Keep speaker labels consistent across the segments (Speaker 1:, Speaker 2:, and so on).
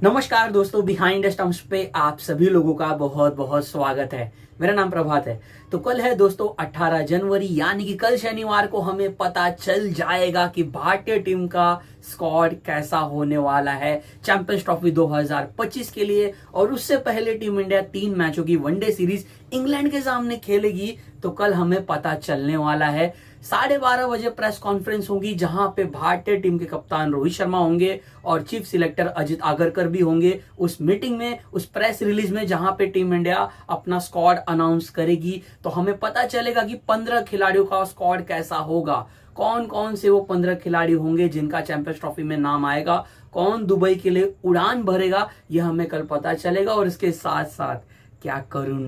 Speaker 1: नमस्कार दोस्तों, behind the stumps पे आप सभी लोगों का बहुत बहुत स्वागत है। मेरा नाम प्रभात है। तो कल है दोस्तों 18 जनवरी, यानी कि कल शनिवार को हमें पता चल जाएगा कि भारतीय टीम का स्क्वाड कैसा होने वाला है चैंपियंस ट्रॉफी 2025 के लिए। और उससे पहले टीम इंडिया 3 मैचों की वनडे सीरीज इंग्लैंड के सामने खेलेगी। तो कल हमें पता चलने वाला है। 12:30 बजे प्रेस कॉन्फ्रेंस होगी, जहां पे भारतीय टीम के कप्तान रोहित शर्मा होंगे और चीफ सिलेक्टर अजित आगरकर भी होंगे उस मीटिंग में, उस प्रेस रिलीज में, जहां पे टीम इंडिया अपना स्क्वाड अनाउंस करेगी। तो हमें पता चलेगा कि 15 खिलाड़ियों का स्क्वाड कैसा होगा, कौन कौन से वो 15 खिलाड़ी होंगे जिनका चैंपियंस ट्रॉफी में नाम आएगा, कौन दुबई के लिए उड़ान भरेगा, यह हमें कल पता चलेगा। और इसके साथ साथ क्या करुण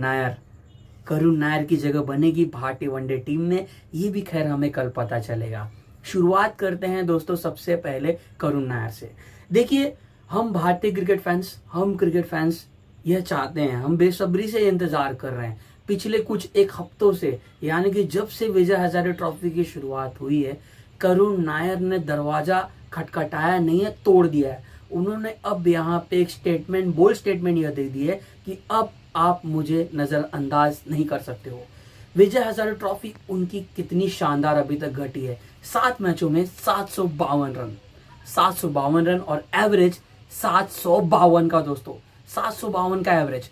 Speaker 1: नायर की जगह बनेगी भारतीय वनडे टीम में, ये भी खैर हमें कल पता चलेगा। शुरुआत करते हैं दोस्तों सबसे पहले करुण नायर से। देखिए, हम भारतीय क्रिकेट फैंस यह चाहते हैं, हम बेसब्री से इंतजार कर रहे हैं पिछले कुछ एक हफ्तों से, यानी कि जब से विजय हजारे ट्रॉफी की शुरुआत हुई है, करुण नायर ने दरवाजा खटखटाया नहीं है, तोड़ दिया है। उन्होंने अब यहाँ पे एक बोल्ड स्टेटमेंट यह दे दी है कि अब आप मुझे नजरअंदाज नहीं कर सकते हो। विजय हजारे ट्रॉफी उनकी कितनी शानदार अभी तक घटी है। 7 मैचों में 752 रन और एवरेज 752 का दोस्तों, 752 का एवरेज।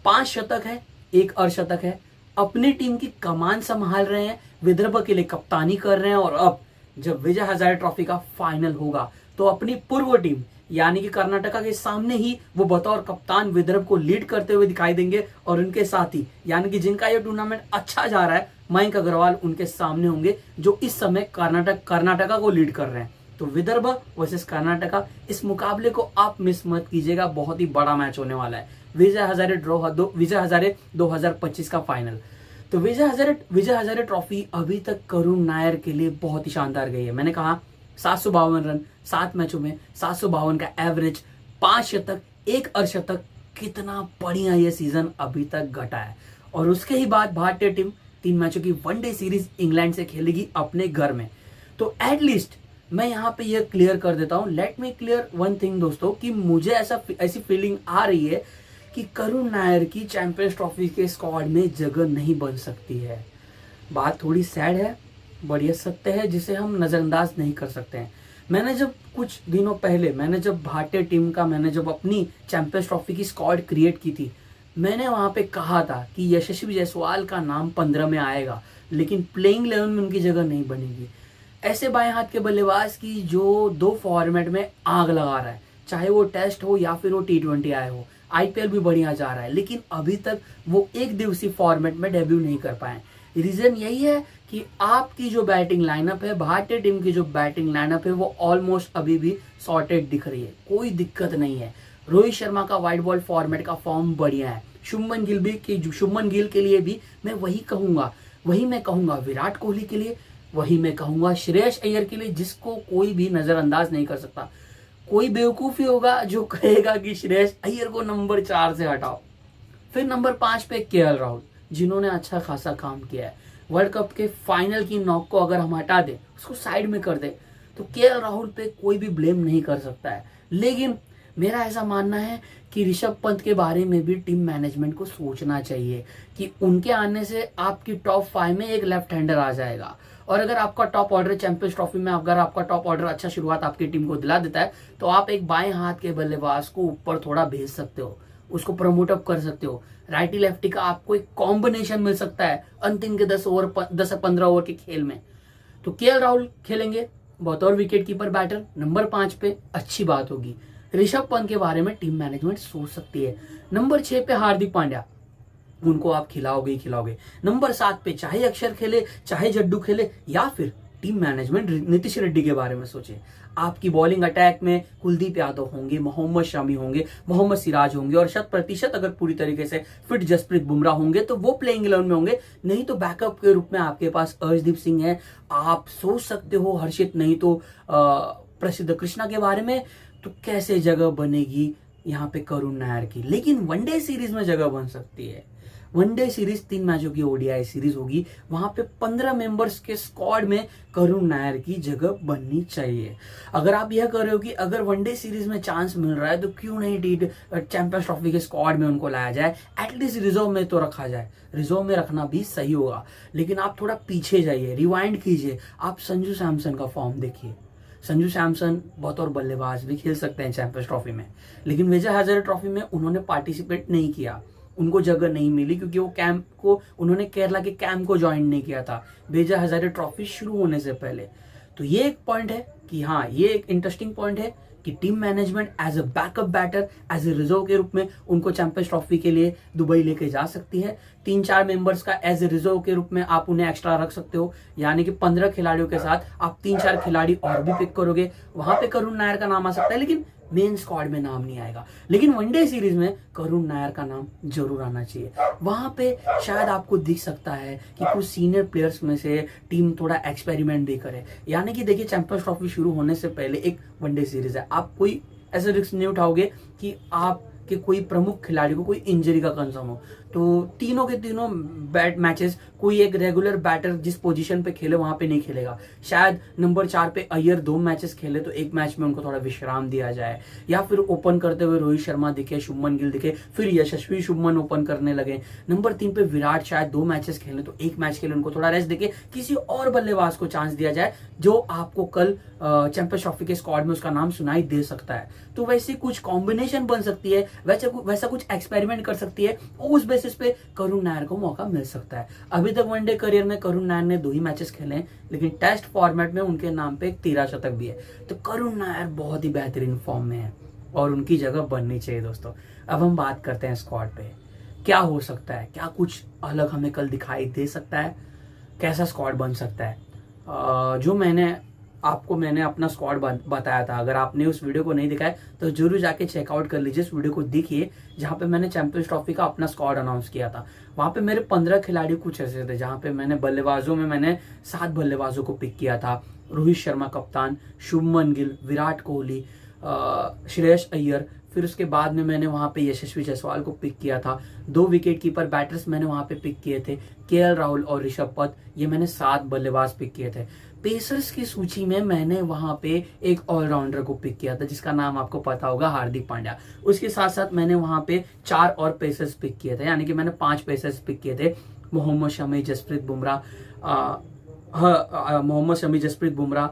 Speaker 1: 5 शतक है, 1 अर्धशतक है। अपनी टीम की कमान संभाल रहे हैं, विदर्भ के लिए कप्तानी कर रहे हैं। और अब जब विजय हजारे ट्रॉफी का फाइनल होगा तो अपनी पूर्व टीम यानी कि कर्नाटका के सामने ही वो बतौर कप्तान विदर्भ को लीड करते हुए दिखाई देंगे। और उनके साथ ही यानी कि जिनका ये टूर्नामेंट अच्छा जा रहा है, मयंक अग्रवाल उनके सामने होंगे, जो इस समय कर्नाटका को लीड कर रहे हैं। तो विदर्भ वर्सेस कर्नाटका, इस मुकाबले को आप मिस मत कीजिएगा, बहुत ही बड़ा मैच होने वाला है। विजय हजारे 2025 का फाइनल। तो विजय हजारे ट्रॉफी अभी तक करुण नायर के लिए बहुत ही शानदार गई है। मैंने कहा 752 रन 7 मैचों में, 752 का एवरेज, 5 शतक, 1 अर्धशतक। कितना बढ़िया ये सीजन अभी तक घटा है। और उसके ही बाद भारतीय टीम 3 मैचों की वनडे सीरीज इंग्लैंड से खेलेगी अपने घर में। तो एटलीस्ट मैं यहाँ पे ये क्लियर कर देता हूँ, let me clear one thing दोस्तों, कि मुझे ऐसी फीलिंग आ रही है कि करुण नायर की चैंपियंस ट्रॉफी के स्क्वाड में जगह नहीं बन सकती है। बात थोड़ी सैड है, बट यह सत्य है जिसे हम नजरअंदाज नहीं कर सकते हैं। मैंने जब कुछ दिनों पहले भारतीय टीम का अपनी चैंपियंस ट्रॉफी की स्क्वाड क्रिएट की थी, मैंने वहां पे कहा था कि यशस्वी जायसवाल का नाम 15 में आएगा, लेकिन प्लेइंग 11 में उनकी जगह नहीं बनेगी। ऐसे बाएं हाथ के बल्लेबाज की जो 2 फॉर्मेट में आग लगा रहा है, चाहे वो टेस्ट हो या फिर वो T20 आए हो, IPL भी बढ़िया जा रहा है, लेकिन अभी तक वो एक दिवसीय फॉर्मेट में डेब्यू नहीं कर पाए। रीजन यही है कि आपकी जो बैटिंग लाइनअप है, भारतीय टीम की जो बैटिंग लाइनअप है, वो ऑलमोस्ट अभी भी सॉर्टेड दिख रही है, कोई दिक्कत नहीं है। रोहित शर्मा का व्हाइट बॉल फॉर्मेट का फॉर्म बढ़िया है। शुभमन गिल के लिए भी मैं वही कहूंगा, विराट कोहली के लिए वही मैं कहूंगा, श्रेयस अय्यर के लिए, जिसको कोई भी नजरअंदाज नहीं कर सकता। कोई बेवकूफी होगा जो कहेगा कि श्रेयस अय्यर को नंबर 4 से हटाओ। फिर नंबर 5 पे KL राहुल, जिन्होंने अच्छा खासा काम किया है। वर्ल्ड कप के फाइनल की नॉक को अगर हम हटा दें, उसको साइड में कर दें, तो KL राहुल पे कोई भी ब्लेम नहीं कर सकता है। लेकिन मेरा ऐसा मानना है कि ऋषभ पंत के बारे में भी टीम मैनेजमेंट को सोचना चाहिए कि उनके आने से आपकी टॉप 5 में एक लेफ्ट हैंडर आ जाएगा। और अगर आपका टॉप ऑर्डर चैंपियंस ट्रॉफी में, अगर आपका टॉप ऑर्डर अच्छा शुरुआत आपकी टीम को दिला देता है, तो आप एक बाएं हाथ के बल्लेबाज को ऊपर थोड़ा भेज सकते हो, उसको प्रमोट अप कर सकते हो। राइटी लेफ्टी का आपको एक कॉम्बिनेशन मिल सकता है अंतिम के 10 से 15 ओवर के खेल में। तो KL राहुल खेलेंगे बतौर विकेट कीपर बैटर नंबर 5 पे, अच्छी बात होगी। ऋषभ पंत के बारे में टीम मैनेजमेंट सोच सकती है। नंबर 6 पे हार्दिक पांड्या, उनको आप खिलाओगे ही खिलाओगे। नंबर 7 पे चाहे अक्षर खेले, चाहे जड्डू खेले, या फिर टीम मैनेजमेंट नीतीश रेड्डी के बारे में सोचे। आपकी बॉलिंग अटैक में कुलदीप यादव होंगे, मोहम्मद शमी होंगे, मोहम्मद सिराज होंगे, और 100% अगर पूरी तरीके से फिट जसप्रीत बुमराह होंगे तो वो प्लेइंग 11 में होंगे। नहीं तो बैकअप के रूप में आपके पास अर्शदीप सिंह है। आप सोच सकते हो हर्षित, नहीं तो प्रसिद्ध कृष्णा के बारे में। तो कैसे जगह बनेगी यहाँ पे करुण नायर की? लेकिन वनडे सीरीज में जगह बन सकती है। वनडे सीरीज 3 मैचों की ओडीआई सीरीज होगी, वहां पे 15 मेंबर्स के स्क्वाड में करुण नायर की जगह बननी चाहिए। अगर आप यह कर रहे हो कि अगर वनडे सीरीज में चांस मिल रहा है तो क्यों नहीं चैंपियंस ट्रॉफी के स्क्वाड में उनको लाया जाए, एटलीस्ट रिजर्व में तो रखा जाए। रिजर्व में रखना भी सही होगा, लेकिन आप थोड़ा पीछे जाइए, रिवाइंड कीजिए, आप संजू सैमसन का फॉर्म देखिए। संजू सैमसन बतौर बल्लेबाज भी खेल सकते हैं चैंपियंस ट्रॉफी में, लेकिन विजय हजारे ट्रॉफी में उन्होंने पार्टिसिपेट नहीं किया, उनको जगह नहीं मिली क्योंकि वो कैंप को, उन्होंने केरला के कैंप को ज्वाइन नहीं किया था विजय हजारे ट्रॉफी शुरू होने से पहले। तो ये एक पॉइंट है कि हाँ, ये एक इंटरेस्टिंग पॉइंट है कि team management as a backup batter, as a reserve के रूप में उनको चैंपियंस ट्रॉफी के लिए दुबई लेके जा सकती है। 3-4 मेंबर्स का एज ए रिजर्व के रूप में आप उन्हें एक्स्ट्रा रख सकते हो, यानी कि 15 खिलाड़ियों के साथ आप 3-4 खिलाड़ी और भी पिक करोगे, वहां पे करुण नायर का नाम आ सकता है, लेकिन मेन स्क्वाड में नाम नहीं आएगा। लेकिन वनडे सीरीज में करुण नायर का नाम जरूर आना चाहिए। वहां पे शायद आपको दिख सकता है कि कुछ सीनियर प्लेयर्स में से टीम थोड़ा एक्सपेरिमेंट भी करे, यानी कि देखिए चैंपियंस ट्रॉफी शुरू होने से पहले एक वनडे सीरीज है, आप कोई ऐसे रिस्क नहीं उठाओगे कि आपके कोई प्रमुख खिलाड़ी को कोई इंजरी का कंसर्न हो। तो तीनों के तीनों बैट मैचेस कोई एक रेगुलर बैटर जिस पोजीशन पे खेले वहां पे नहीं खेलेगा। शायद नंबर 4 पे अय्यर 2 मैचेस खेले तो एक मैच में उनको थोड़ा विश्राम दिया जाए, या फिर ओपन करते हुए रोहित शर्मा दिखे, शुभमन गिल दिखे, फिर यशस्वी शुभमन ओपन करने लगे। नंबर 3 पे विराट शायद 2 मैचेस खेले तो एक मैच के लिए उनको थोड़ा रेस्ट देके किसी और बल्लेबाज को चांस दिया जाए जो आपको कल चैंपियंस ट्रॉफी के स्क्वाड में उसका नाम सुनाई दे सकता है। तो वैसे कुछ कॉम्बिनेशन बन सकती है, वैसा कुछ एक्सपेरिमेंट कर सकती है, उस बेसिस पे करुण नायर को मौका मिल सकता है। अभी तक वनडे करियर में करुण नायर ने 2 ही मैचेस खेले हैं, लेकिन टेस्ट फॉर्मेट में उनके नाम पे एक 13 शतक भी है। तो करुण नायर बहुत ही बेहतरीन फॉर्म में है और उनकी जगह बननी चाहिए दोस्तों। अब हम बात करते हैं स्क्वाड पे, क्या हो सकता है, क्या कुछ अलग हमें कल दिखाई दे सकता है, कैसा स्क्वाड बन सकता है। जो मैंने अपना स्क्वाड बताया था, अगर आपने उस वीडियो को नहीं दिखा है तो जरूर जाके चेकआउट कर लीजिए, इस वीडियो को देखिए जहां पे मैंने चैंपियंस ट्रॉफी का अपना स्क्वाड अनाउंस किया था। वहां पे मेरे 15 खिलाड़ी कुछ ऐसे थे, जहां पे मैंने बल्लेबाजों में मैंने 7 बल्लेबाजों को पिक किया था। रोहित शर्मा कप्तान, शुभमन गिल, विराट कोहली, श्रेयस अय्यर, फिर उसके बाद में मैंने वहां पे यशस्वी जायसवाल को पिक किया था। 2 विकेट कीपर बैटर्स मैंने वहां पे पिक किए थे, केएल राहुल और ऋषभ पंत, ये मैंने 7 बल्लेबाज पिक किए थे। पेसर्स की सूची में मैंने वहां पे एक ऑलराउंडर को पिक किया था जिसका नाम आपको पता होगा, हार्दिक पांड्या। उसके साथ साथ मैंने वहां पे 4 और पेसर्स पिक किए थे, यानी कि मैंने 5 पेसर्स पिक किए थे। मोहम्मद शमी, जसप्रीत बुमराह,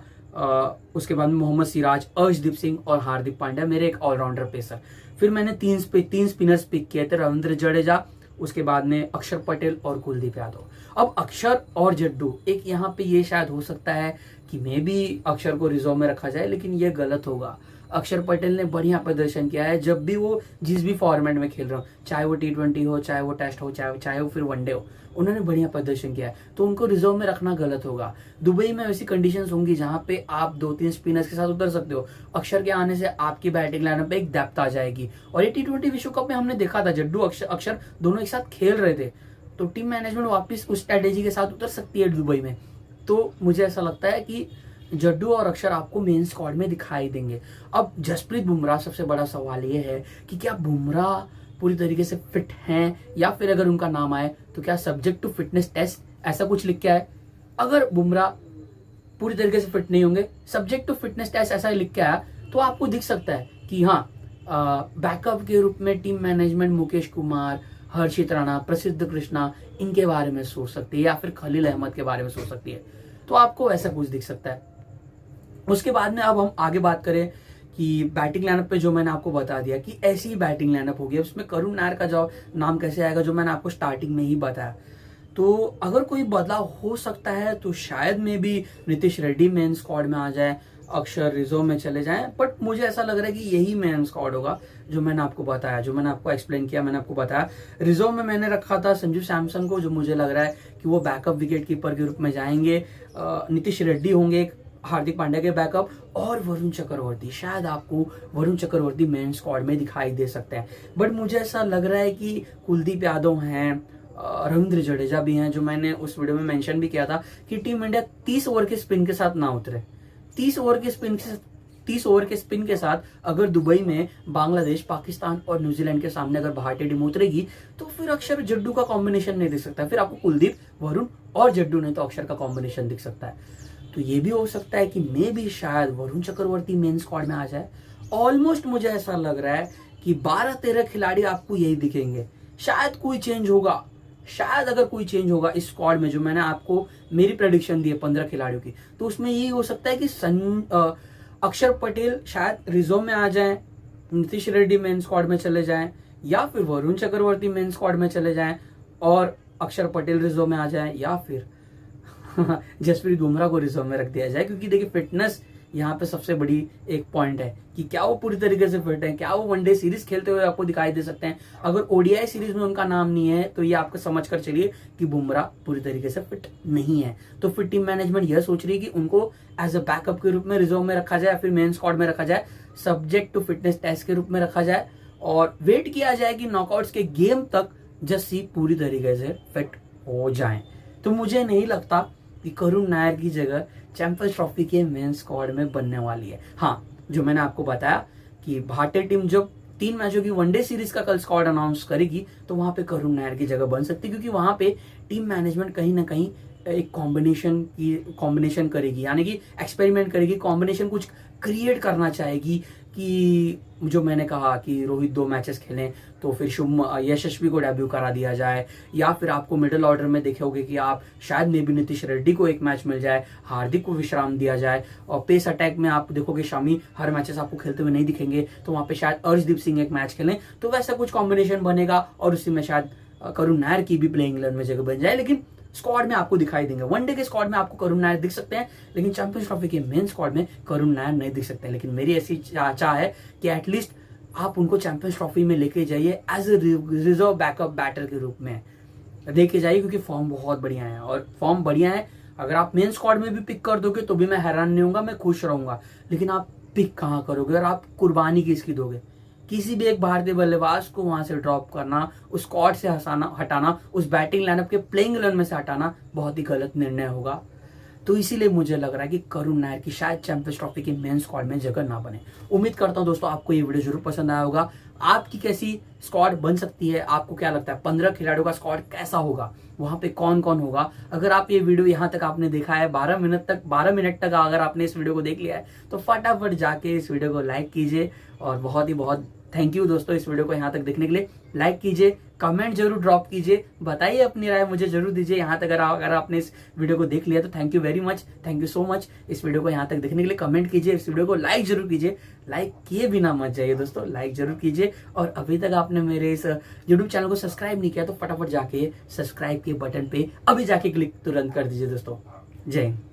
Speaker 1: उसके बाद में मोहम्मद सिराज, अर्शदीप सिंह और हार्दिक पांड्या, मेरे एक ऑलराउंडर पेसर। फिर मैंने 3 स्पिनर्स पिक किए थे, रविंद्र जडेजा, उसके बाद में अक्षर पटेल और कुलदीप यादव। अब अक्षर और जड्डू, एक यहाँ पे ये शायद हो सकता है कि मे भी अक्षर को रिजर्व में रखा जाए, लेकिन ये गलत होगा। अक्षर पटेल ने बढ़िया प्रदर्शन किया है जब भी वो जिस भी फॉर्मेट में खेल रहा हो, चाहे वो T20 हो, चाहे वो टेस्ट हो, चाहे वो फिर वनडे हो, उन्होंने बढ़िया प्रदर्शन किया है, तो उनको रिजर्व में रखना गलत होगा। दुबई में ऐसी कंडीशंस होंगी जहां पे आप 2-3 स्पिनर्स के साथ उतर सकते हो। अक्षर के आने से आपकी बैटिंग लाइनअप पे एक डेप्थ आ जाएगी, और ये T20 विश्व कप में हमने देखा था, जड्डू अक्षर दोनों एक साथ खेल रहे थे, तो टीम मैनेजमेंट वापस उस स्ट्रेटेजी के साथ उतर सकती है दुबई में। तो मुझे ऐसा लगता है कि जड्डू और अक्षर आपको मेन स्क्वाड में दिखाई देंगे। अब जसप्रीत बुमराह, सबसे बड़ा सवाल ये है कि क्या बुमराह पूरी तरीके से फिट हैं, या फिर अगर उनका नाम आए तो क्या सब्जेक्ट टू फिटनेस टेस्ट, ऐसा कुछ लिख के आए। अगर बुमराह पूरी तरीके से फिट नहीं होंगे, सब्जेक्ट टू फिटनेस टेस्ट ऐसा लिख के आया, तो आपको दिख सकता है कि हाँ, बैकअप के रूप में टीम मैनेजमेंट मुकेश कुमार, हर्षित राणा, प्रसिद्ध कृष्णा, इनके बारे में सोच सकती है, या फिर खलील अहमद के बारे में सोच सकती है। तो आपको ऐसा कुछ दिख सकता है। उसके बाद में अब हम आगे बात करें कि बैटिंग लाइनअप पे जो मैंने आपको बता दिया कि ऐसी ही बैटिंग लाइनअप होगी, उसमें करुण नायर का जो नाम कैसे आएगा, जो मैंने आपको स्टार्टिंग में ही बताया। तो अगर कोई बदलाव हो सकता है तो शायद में भी नीतीश रेड्डी मेन स्क्वाड में आ जाए, अक्षर रिजर्व में चले जाएं, बट मुझे ऐसा लग रहा है कि यही मेन स्क्वाड होगा जो मैंने आपको बताया, जो मैंने आपको एक्सप्लेन किया, मैंने आपको बताया। रिजर्व में मैंने रखा था संजू सैमसन को, जो मुझे लग रहा है कि वो बैकअप विकेट कीपर के रूप में जाएंगे। नीतीश रेड्डी होंगे हार्दिक पांड्या के बैकअप, और वरुण चक्रवर्ती, शायद आपको वरुण चक्रवर्ती मेन स्क्वाड में दिखाई दे सकते हैं। बट मुझे ऐसा लग रहा है कि कुलदीप यादव हैं, रविंद्र जडेजा भी हैं, जो मैंने उस वीडियो में मेंशन भी किया था कि टीम इंडिया 30 ओवर के स्पिन के साथ ना उतरे। 30 ओवर के स्पिन के साथ 30 ओवर के स्पिन के साथ अगर दुबई में बांग्लादेश, पाकिस्तान और न्यूजीलैंड के सामने अगर भारतीय टीम उतरेगी तो फिर अक्षर जड्डू का कॉम्बिनेशन नहीं दिख सकता, फिर आपको कुलदीप, वरुण और जड्डू नहीं तो अक्षर का कॉम्बिनेशन दिख सकता है। तो ये भी हो सकता है कि मे भी शायद वरुण चक्रवर्ती मेन स्क्वाड में आ जाए। ऑलमोस्ट मुझे ऐसा लग रहा है कि 12-13 खिलाड़ी आपको यही दिखेंगे। शायद कोई चेंज होगा, शायद अगर कोई चेंज होगा इस स्क्वाड में, जो मैंने आपको मेरी प्रेडिक्शन दी है 15 खिलाड़ियों की, तो उसमें यही हो सकता है कि अक्षर पटेल शायद रिजर्व में आ जाएं, नीतीश रेड्डी मेन स्क्वाड में चले जाएं, या फिर वरुण चक्रवर्ती मेन स्क्वाड में चले जाएं और अक्षर पटेल रिजर्व में आ जाएं, या फिर जसप्रीत बुमराह को रिजर्व में रख दिया जाए। क्योंकि देखिए फिटनेस यहाँ पे सबसे बड़ी एक पॉइंट है कि क्या वो पूरी तरीके से फिट है, क्या वो वनडे सीरीज खेलते हुए आपको दिखाई दे सकते हैं। अगर ओडीआई सीरीज में उनका नाम नहीं है तो ये आपको समझ कर चलिए कि बुमराह पूरी तरीके से फिट नहीं है। तो फिर टीम मैनेजमेंट यह सोच रही है कि उनको एज अ बैकअप के रूप में रिजर्व में रखा जाए या फिर मेन स्क्वाड में रखा जाए, सब्जेक्ट टू फिटनेस टेस्ट के रूप में रखा जाए और वेट किया जाए कि नॉकआउट्स के गेम तक जस्सी पूरी तरीके से फिट हो जाए। तो मुझे नहीं लगता कि करुण नायर की जगह चैंपियंस ट्रॉफी के मेन स्क्वाड में बनने वाली है। हाँ, जो मैंने आपको बताया कि भारतीय टीम जब 3 मैचों की वनडे सीरीज का कल स्क्वाड अनाउंस करेगी तो वहां पे करुण नायर की जगह बन सकती है, क्योंकि वहां पे टीम मैनेजमेंट कहीं ना कहीं एक कॉम्बिनेशन करेगी, यानी कि एक्सपेरिमेंट करेगी, कॉम्बिनेशन कुछ क्रिएट करना चाहेगी कि जो मैंने कहा कि रोहित 2 मैचेस खेलें तो फिर यशस्वी को डेब्यू करा दिया जाए, या फिर आपको मिडिल ऑर्डर में देखोगे कि आप शायद मे बी नीतीश रेड्डी को एक मैच मिल जाए, हार्दिक को विश्राम दिया जाए, और पेस अटैक में आप देखोगे शमी हर मैचेस आपको खेलते हुए नहीं दिखेंगे तो वहां पे शायद अर्शदीप सिंह एक मैच खेलें। तो वैसा कुछ कॉम्बिनेशन बनेगा और उसी में शायद करुण नायर की भी प्लेइंग 11 में जगह बन जाए। लेकिन स्क्वाड में आपको दिखाई देंगे, वनडे के स्क्वाड में आपको करुण नायर दिख सकते हैं, लेकिन चैंपियंस ट्रॉफी के मेन स्क्वाड में करुण नायर नहीं दिख सकते हैं। लेकिन मेरी ऐसी चाह है कि एटलीस्ट आप उनको चैंपियंस ट्रॉफी में लेके जाइए as a reserve backup batter के रूप में लेके जाइए, क्योंकि फॉर्म बहुत बढ़िया है और फॉर्म बढ़िया है। अगर आप मेन स्क्वाड में भी पिक कर दोगे तो भी मैं हैरान नहीं होऊंगा, मैं खुश रहूंगा। लेकिन आप पिक कहाँ करोगे और आप कुर्बानी किसकी दोगे? किसी भी एक भारतीय बल्लेबाज को वहां से ड्रॉप करना, उस स्क्वाड से हटाना, उस बैटिंग लाइनअप के प्लेइंग 11 में से हटाना बहुत ही गलत निर्णय होगा। तो इसीलिए मुझे लग रहा है कि करुण नायर की शायद चैंपियंस ट्रॉफी के मेन स्क्वाड में जगह ना बने। उम्मीद करता हूं दोस्तों आपको ये वीडियो जरूर पसंद आया होगा। आपकी कैसी स्क्वाड बन सकती है, आपको क्या लगता है 15 खिलाड़ियों का स्क्वाड कैसा होगा, वहां पे कौन कौन होगा? अगर आप ये वीडियो यहाँ तक आपने देखा है 12 मिनट तक अगर आपने इस वीडियो को देख लिया है तो फटाफट जाके इस वीडियो को लाइक कीजिए। और बहुत ही बहुत थैंक यू दोस्तों इस वीडियो को यहाँ तक देखने के लिए। लाइक कीजिए, कमेंट जरूर ड्रॉप कीजिए, बताइए अपनी राय मुझे जरूर दीजिए यहाँ तक। अगर आपने इस वीडियो को देख लिया तो thank you very much, thank you so much इस वीडियो को यहाँ तक देखने के लिए। कमेंट कीजिए, इस वीडियो को लाइक जरूर कीजिए, लाइक किए बिना मत जाइए दोस्तों, लाइक जरूर कीजिए। और अभी तक आपने मेरे इस यूट्यूब चैनल को सब्सक्राइब नहीं किया तो फटाफट जाके सब्सक्राइब के बटन पे अभी जाके क्लिक तुरंत कर दीजिए दोस्तों। जय हिंद।